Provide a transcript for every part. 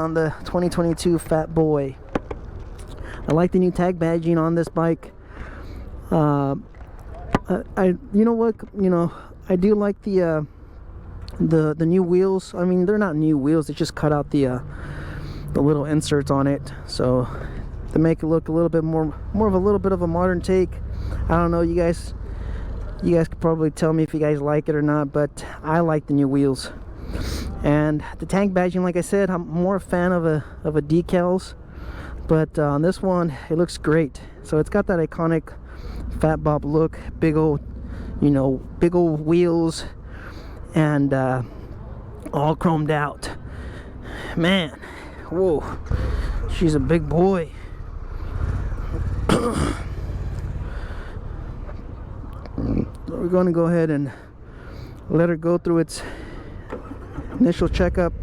on the 2022 Fat Boy. I like the new tag badging on this bike. You know what, I do like the new wheels. I mean, they're not new wheels, they just cut out the little inserts on it, so to make it look a little bit more of a little bit of a modern take. I don't know, you guys could probably tell me if you guys like it or not, but I like the new wheels. And the tag badging, like I said, I'm more a fan of a decals, but on this one it looks great. So it's got that iconic Fat Bob look, big old wheels, and all chromed out. Man, whoa, she's a big boy. We're going to go ahead and let her go through its initial checkup,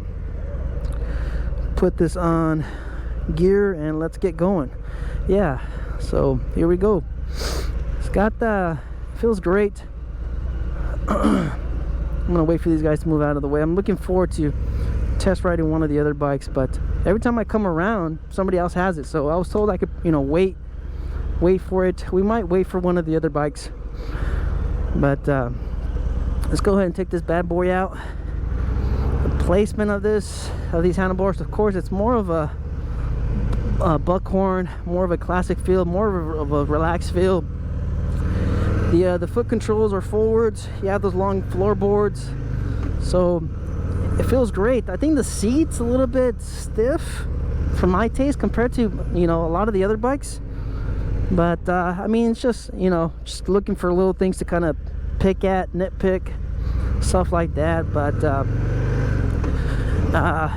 put this on gear, and let's get going. Yeah, so here we go. It's got feels great. I'm gonna wait for these guys to move out of the way. I'm looking forward to test riding one of the other bikes, but every time I come around somebody else has it, so I was told I could wait for it. We might wait for one of the other bikes, but let's go ahead and take this bad boy out. The placement of these handlebars, of course, it's more of a buckhorn, more of a classic feel, more of a relaxed feel. The foot controls are forwards. You have those long floorboards, so it feels great. I think the seat's a little bit stiff for my taste compared to a lot of the other bikes, but I mean, it's just just looking for little things to kind of pick at, nitpick, stuff like that. But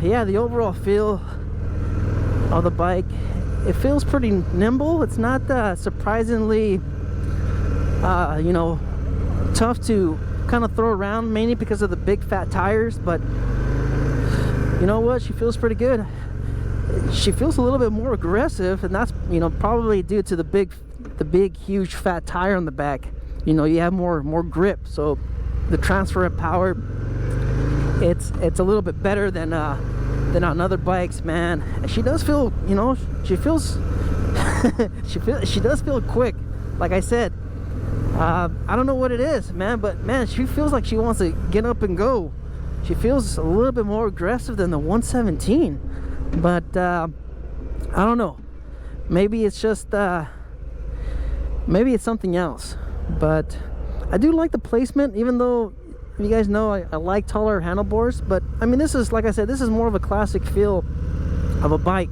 yeah, the overall feel of the bike, it feels pretty nimble. It's not surprisingly tough to kind of throw around, mainly because of the big fat tires. But you know what, she feels pretty good. She feels a little bit more aggressive, and that's probably due to the big huge fat tire on the back. You have more grip, so the transfer of power, it's a little bit better than on other bikes, man. And she does feel, she does feel quick. Like I said, I don't know what it is, man, but man, she feels like she wants to get up and go. She feels a little bit more aggressive than the 117, but I don't know, maybe it's just maybe it's something else. But I do like the placement, even though you guys know I like taller handlebars. But I mean, this is, like I said, this is more of a classic feel of a bike.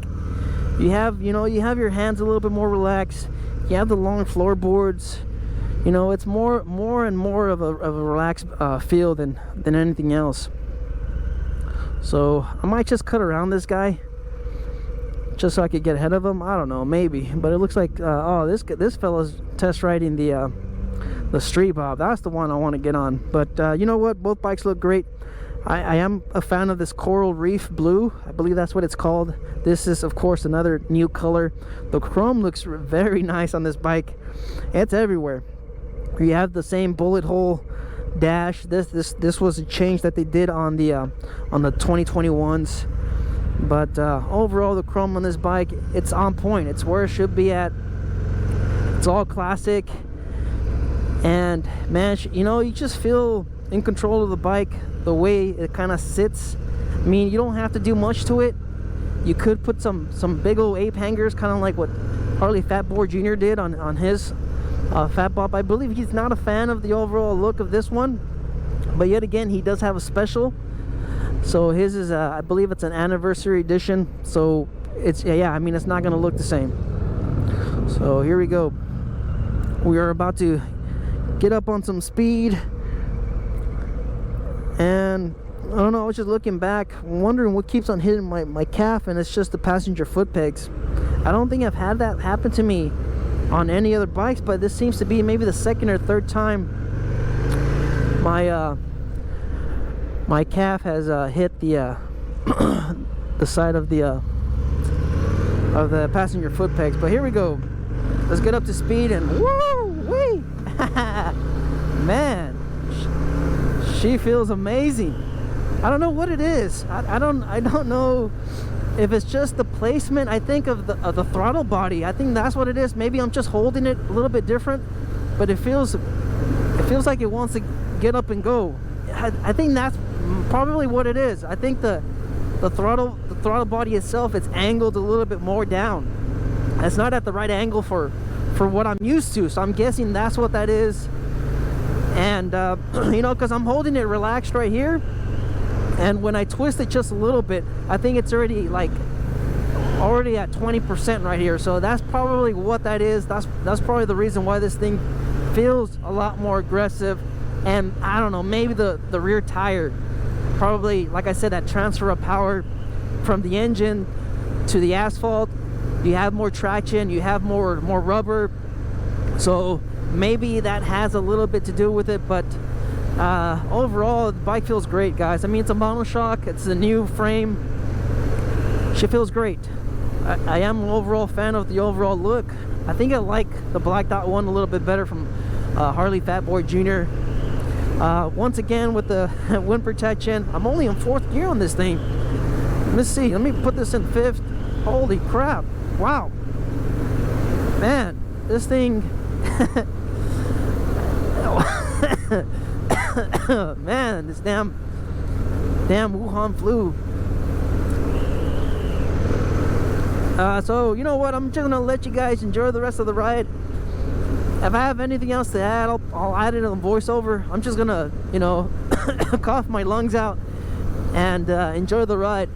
You have your hands a little bit more relaxed. You have the long floorboards. It's more and more of a relaxed feel than anything else. So I might just cut around this guy just so I could get ahead of him. I don't know, maybe. But it looks like oh, this fella's test riding the Street Bob. That's the one I want to get on. But you know what, both bikes look great. I am a fan of this coral reef blue. I believe that's what it's called. This is, of course, another new color. The chrome looks very nice on this bike. It's everywhere. You have the same bullet hole dash. This was a change that they did on the 2021s. But overall, the chrome on this bike, it's on point. It's where it should be at. It's all classic. And man, you just feel in control of the bike, the way it kind of sits. I mean, you don't have to do much to it. You could put some big old ape hangers, kind of like what Harley Fat Boy Jr. did on his Fat Bob. I believe he's not a fan of the overall look of this one, but yet again, he does have a special. So his is I believe it's an anniversary edition, so it's yeah, I mean, it's not gonna look the same. So here we go. We are about to get up on some speed, and I don't know, I was just looking back, wondering what keeps on hitting my calf, and it's just the passenger foot pegs. I don't think I've had that happen to me on any other bikes, but this seems to be maybe the second or third time my calf has hit the the side of the passenger foot pegs. But here we go. Let's get up to speed and woo wee. Man, she feels amazing. I don't know what it is. I don't know if it's just the placement, I think of the throttle body. I think that's what it is. Maybe I'm just holding it a little bit different, but it feels like it wants to get up and go. I think that's probably what it is. I think the throttle body itself, it's angled a little bit more down. It's not at the right angle for what I'm used to, so I'm guessing that's what that is. And you know, because I'm holding it relaxed right here, and when I twist it just a little bit, I think it's already at 20% right here. So that's probably what that is. That's probably the reason why this thing feels a lot more aggressive. And I don't know, maybe the rear tire, probably, like I said, that transfer of power from the engine to the asphalt, you have more traction, you have more rubber, so maybe that has a little bit to do with it. But overall, the bike feels great, guys. I mean, it's a monoshock, it's a new frame, she feels great. I am an overall fan of the overall look. I think I like the black dot one a little bit better from Harley Fatboy Jr. Once again, with the wind protection, I'm only in 4th gear on this thing. Let's see, let me put this in 5th. Holy crap, wow, man, this thing man, this damn Wuhan flu. So you know what, I'm just gonna let you guys enjoy the rest of the ride. If I have anything else to add, I'll add it in the voiceover. I'm just gonna, you know, cough my lungs out and enjoy the ride.